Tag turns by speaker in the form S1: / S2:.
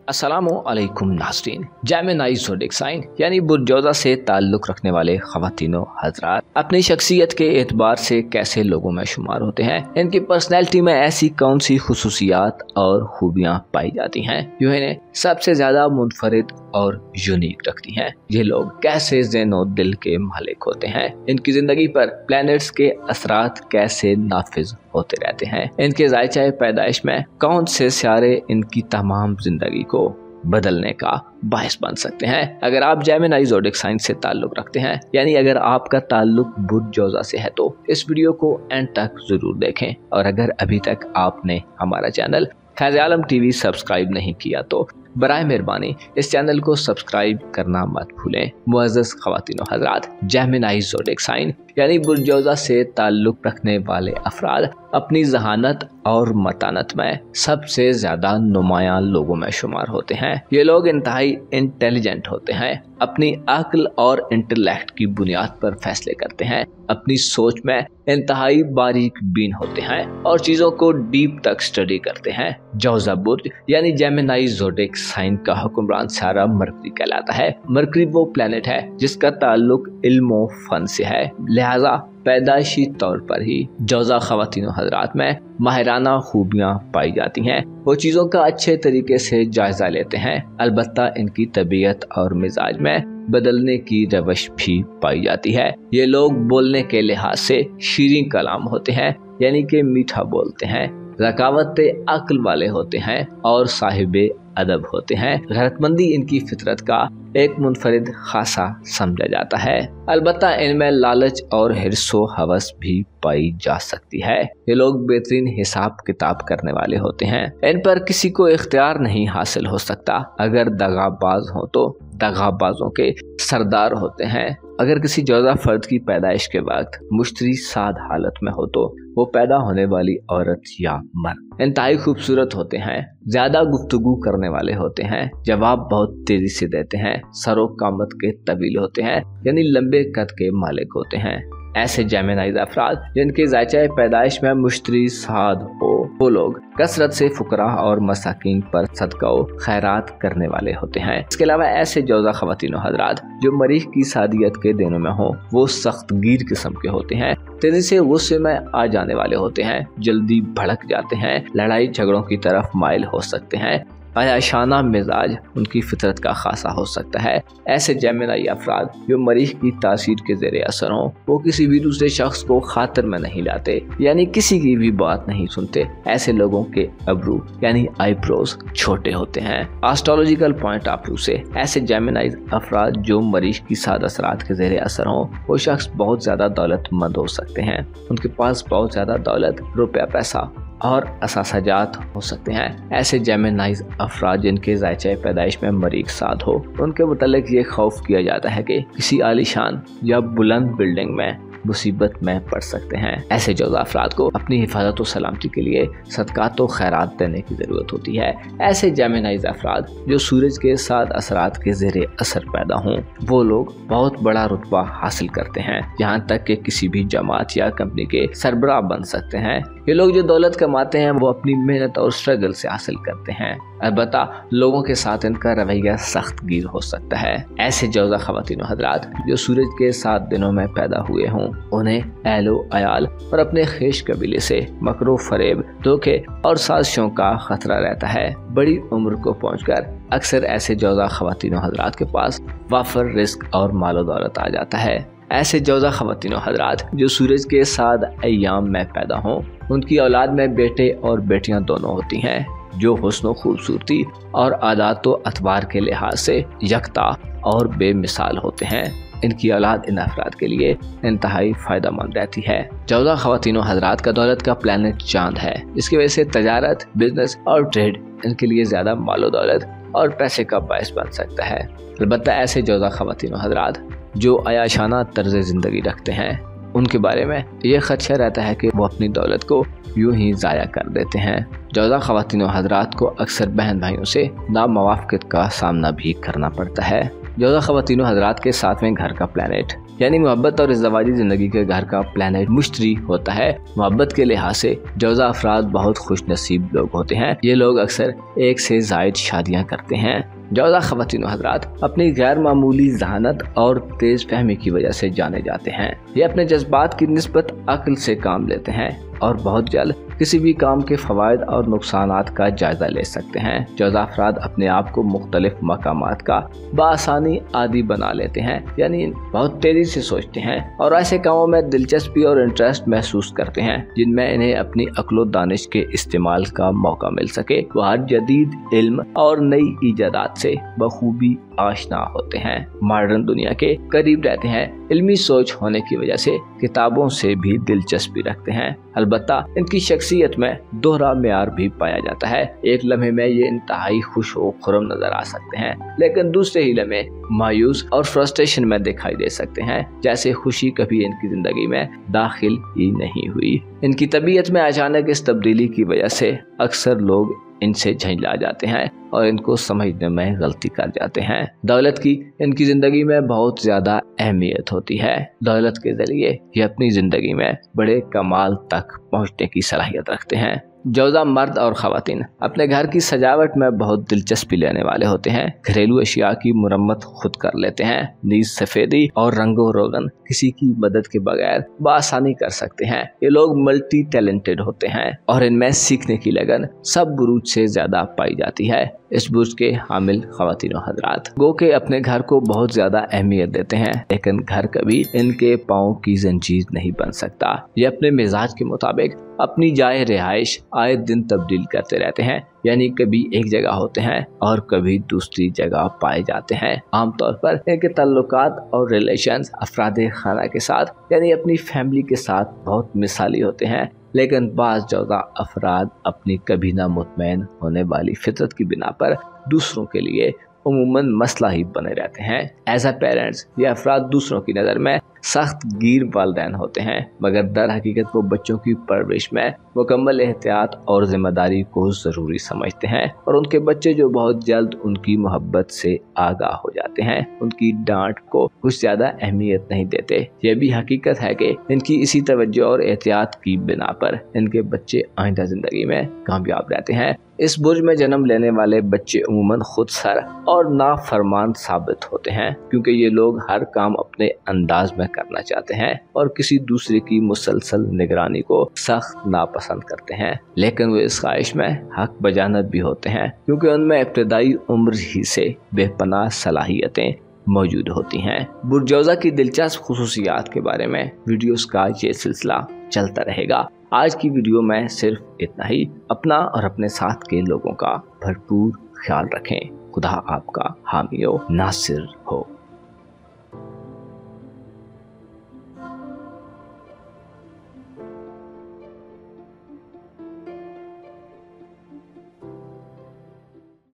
S1: अस्सलामु अलैकुम नाज़रीन। जेमिनी ज़ोडिएक साइन यानी बुर्जौज़ा से ताल्लुक़ रखने वाले ख़वातीनो हज़रात अपनी शख्सियत के एतबार से कैसे लोगों में शुमार होते हैं, इनकी पर्सनैलिटी में ऐसी कौन सी खुसूसियात और खूबियाँ पाई जाती हैं जो इन्हें सबसे ज़्यादा मुनफरिद और यूनिक रखती हैं। ये लोग कैसे ज़हनो दिल के मालिक होते हैं, इनकी ज़िंदगी पर प्लैनेट्स के असरात कैसे नाफिज होते रहते हैं, इनके ज़ायचे पैदाइश में कौन से सियारे इनकी तमाम ज़िंदगी को बदलने का बायस बन सकते हैं। अगर आप जेमिनी ज़ोडिएक साइन से ताल्लुक़ रखते हैं, यानी अगर आपका ताल्लुक़ बुर्जौज़ा से है, तो इस वीडियो को एंड तक ज़रूर देखें। और अगर अभी तक आपने हमारा चैनल फ़ैज़ आलम टीवी सब्सक्राइब नहीं किया तो बराए मेहरबानी इस चैनल को सब्सक्राइब करना मत भूलें। मुअज़्ज़ज़ ख़वातीनो हज़रात, जेमिनी ज़ोडिएक साइन यानी बुर्जौज़ा से ताल्लुक़ रखने वाले अफराद अपनी ज़हानत और मतानत में सबसे ज़्यादा नुमायां लोगों में शुमार होते हैं। ये लोग इंतहाई इंटेलिजेंट होते हैं, अपनी अक्ल और इंटेलेक्ट की बुनियाद पर फैसले करते हैं, अपनी सोच में इंतहाई बारीक बीन होते हैं और चीज़ों को डीप तक स्टडी करते हैं। जौज़ा बुर्ज यानी जेमिनी ज़ोडिएक साइन का हुक्मरान सितारा मरकरी कहलाता है। मरकरी वो प्लेनेट है जिसका ताल्लुक इल्म फन से है, लिहाजा पैदाइशी तौर पर ही जौज़ा ख़वातीनो हज़रात में माहिराना खूबियाँ पाई जाती हैं। वो चीज़ों का अच्छे तरीके से जायज़ा लेते हैं, अलबत्ता इनकी तबीयत और मिजाज में बदलने की रवश भी पाई जाती है। ये लोग बोलने के लिहाज से शीरीं कलाम होते हैं, यानी कि मीठा बोलते हैं, ज़कावत अक्ल वाले होते हैं और साहिबे अदब होते हैं। गैरतमंदी इनकी फितरत का एक मुनफरिद खासा समझा जाता है, अलबत्ता इनमें लालच और हिर्सो हवस भी पाई जा सकती है। ये लोग बेहतरीन हिसाब किताब करने वाले होते हैं, इन पर किसी को इख्तियार नहीं हासिल हो सकता। अगर दगाबाज हो तो दगाबाजों के सरदार होते हैं। अगर किसी जौज़ा फर्द की पैदाइश के वक्त मुश्तरी साद हालत में हो तो वो पैदा होने वाली औरत या मर्द इंतहाई खूबसूरत होते हैं, ज्यादा गुफ्तगू करने वाले होते हैं, जवाब बहुत तेजी से देते हैं, सरो कामत के तवील होते हैं यानी लंबे कद के मालिक होते हैं। ऐसे जेमिनी अफराद जिनके ज़ायचे पैदाइश में मुश्तरी साद हो, वो लोग कसरत से फुकरा और मसाकीन पर सदका खैरात करने वाले होते हैं। इसके अलावा ऐसे जौज़ा ख़वातीनो हज़रात जो मरीख की सादियत के दिनों में हो, वो सख्त गीर किस्म के होते हैं, तेजी से गुस्से में आ जाने वाले होते हैं, जल्दी भड़क जाते हैं, लड़ाई झगड़ों की तरफ माइल हो सकते हैं, अयाशाना मिजाज उनकी फितरत का खासा हो सकता है। ऐसे जेमिनी अफराद जो मरीख की तासीर के ज़ेरे असर हों, वो किसी भी दूसरे शख्स को खातिर में नहीं लाते, यानी किसी की भी बात नहीं सुनते। ऐसे लोगों के अब्रू यानी आईब्रोज छोटे होते हैं। एस्ट्रोलॉजिकल पॉइंट ऑफ व्यू से ऐसे जेमिनी अफराद जो मरीख की साद असरात के ज़ेरे असर हों, वो शख्स बहुत ज़्यादा दौलतमंद हो सकते हैं। उनके पास बहुत ज़्यादा दौलत, रुपया पैसा और असासाजात हो सकते हैं। ऐसे जेमिनी अफराद जिनके ज़ायचे पैदाइश में मरीख साद हो, उनके मुतालिक ये खौफ किया जाता है कि किसी आलीशान या बुलंद बिल्डिंग में मुसीबत में पड़ सकते हैं। ऐसे जौज़ा अफराद को अपनी हिफाजत और सलामती के लिए सदकात और खैरात देने की ज़रूरत होती है। ऐसे जेमिनी अफराद जो सूरज के साथ असरात के ज़ेरे असर पैदा हों, वो लोग बहुत बड़ा रुतबा हासिल करते हैं, यहाँ तक कि किसी भी जमात या कंपनी के सरबराह बन सकते हैं। ये लोग जो दौलत कमाते हैं वो अपनी मेहनत और स्ट्रगल से हासिल करते हैं, अलबत्ता लोगों के साथ इनका रवैया सख्त गिर हो सकता है। ऐसे जौज़ा ख़वातीनो हज़रात जो सूरज के 7 दिनों में पैदा हुए हों, उन्हें अहलो अयाल और अपने खेश कबीले से मकरो फरेब, धोखे और साजिशों का खतरा रहता है। बड़ी उम्र को पहुंचकर अक्सर ऐसे जौज़ा ख़वातीनो हज़रात के पास वाफर रिस्क और मालो दौलत आ जाता है। ऐसे जौज़ा ख़वातीनो हज़रात जो सूरज के 7 अय्याम में पैदा हों, उनकी औलाद में बेटे और बेटियां दोनों होती हैं, जो हुस्न खूबसूरती और आदात व अतबार के लिहाज से यकता और बेमिसाल होते हैं। इनकी औलाद इन अफराद के लिए इंतहाई फ़ायदा मंद रहती है। जौज़ा ख़वातीनो हज़रात का दौलत का प्लैनेट चांद है, इसकी वजह से तजारत, बिजनेस और ट्रेड इनके लिए ज़्यादा मालो दौलत और पैसे का बायस बन सकता है। अलबत्ता ऐसे जौज़ा ख़वातीनो हज़रात जो अयाशाना तर्ज ज़िंदगी रखते हैं, उनके बारे में ये खदशा रहता है कि वो अपनी दौलत को यूं ही ज़ाया कर देते हैं। जौज़ा ख़वातीनो हज़रात को अक्सर बहन भाइयों से नामवाफ़क़त का सामना भी करना पड़ता है। जौजा ख़वातीनो हज़रात के सातवें घर का प्लैनेट यानी मोहब्बत और इज़्ज़वाजी ज़िंदगी के घर का प्लैनेट मुश्तरी होता है। मोहब्बत के लिहाज से जौजा अफराद बहुत खुश नसीब लोग होते हैं। ये लोग अक्सर एक से ज़ायद शादियाँ करते हैं। जौजा ख़वातीनो हज़रात अपनी गैर मामूली ज़हानत और तेज़ फहमी की वजह से जाने जाते हैं। ये अपने जज्बात की निस्बत अक्ल से काम लेते हैं और बहुत जल्द किसी भी काम के फ़वाइद और नुकसानात का जायज़ा ले सकते हैं। जौजा अफराद अपने आप को मुख्तलिफ मकामात का बआसानी आदी बना लेते हैं, यानी बहुत तेज़ी से सोचते हैं और ऐसे कामों में दिलचस्पी और इंटरेस्ट महसूस करते हैं जिनमें इन्हें अपनी अक्ल व दानिश के इस्तेमाल का मौका मिल सके। वह हर जदीद इल्म और नई इजादात से बखूबी आशना होते हैं, मॉडर्न दुनिया के करीब रहते हैं, इल्मी सोच होने की वजह से किताबों से भी दिलचस्पी रखते हैं। अलबत्ता इनकी शख्सियत में दोहरा मेयार भी पाया जाता है। एक लम्हे में ये इंतहाई खुश व खुर्रम नजर आ सकते हैं, लेकिन दूसरे ही लम्हे मायूस और फ्रस्ट्रेशन में दिखाई दे सकते हैं, जैसे खुशी कभी इनकी जिंदगी में दाखिल ही नहीं हुई। इनकी तबीयत में अचानक इस तब्दीली की वजह से अक्सर लोग इनसे झंझला जाते हैं और इनको समझने में गलती कर जाते हैं। दौलत की इनकी जिंदगी में बहुत ज्यादा अहमियत होती है। दौलत के जरिए ये अपनी जिंदगी में बड़े कमाल तक पहुंचने की सलाहियत रखते हैं। जौजा मर्द और ख़वातीन अपने घर की सजावट में बहुत दिलचस्पी लेने वाले होते हैं। घरेलू अशिया की मुरम्मत खुद कर लेते हैं। नीज सफ़ेदी और रंगो रोगन किसी की मदद के बगैर बआसानी कर सकते हैं। ये लोग मल्टी टैलेंटेड होते हैं और इनमें सीखने की लगन सब बुरूज से ज्यादा पाई जाती है। इस बुर्ज के हामिल ख़वातीनो हज़रात गो के अपने घर को बहुत ज्यादा अहमियत देते हैं, लेकिन घर कभी इनके पाँव की जंजीर नहीं बन सकता। ये अपने मिजाज के मुताबिक अपनी जाए रिहाइश आए दिन तब्दील करते रहते हैं, यानी कभी एक जगह होते हैं और कभी दूसरी जगह पाए जाते हैं। आमतौर पर इनके ताल्लुकात और रिलेशंस अफरादे खाना के साथ यानी अपनी फैमिली के साथ बहुत मिसाली होते हैं, लेकिन बाज़ जौजा अफराद अपनी कभी ना मुतमैन होने वाली फितरत की बिना पर दूसरों के लिए उमूमन मसला ही बने रहते हैं। एज अ पेरेंट्स ये अफराद दूसरों की नज़र में सख्त गिर वालिदैन होते हैं, मगर दर हकीकत वो बच्चों की परवरिश में मुकम्मल एहतियात और जिम्मेदारी को ज़रूरी समझते हैं और उनके बच्चे जो बहुत जल्द उनकी मोहब्बत से आगाह हो जाते हैं, उनकी डांट को कुछ ज़्यादा अहमियत नहीं देते। यह भी हकीकत है कि इनकी इसी तवज्जो और एहतियात की बिना पर इनके बच्चे आइंदा ज़िंदगी में कामयाब रहते हैं। इस बुर्ज में जन्म लेने वाले बच्चे उम्मन खुद सर और नाफरमान साबित होते हैं, क्योंकि ये लोग हर काम अपने अंदाज में करना चाहते हैं और किसी दूसरे की मुसलसल निगरानी को सख्त नापसंद करते हैं। लेकिन वो इस ख्वाहिश में हक बजानत भी होते हैं, क्योंकि उनमें इब्तदाई उम्र ही से बेपनाह सलाहियतें मौजूद होती हैं। बुर्ज जौजा की दिलचस्प खुसूसियात के बारे में वीडियोस का ये सिलसिला चलता रहेगा। आज की वीडियो में सिर्फ इतना ही। अपना और अपने साथ के लोगों का भरपूर ख्याल रखें। खुदा आपका हामी व नासिर हो।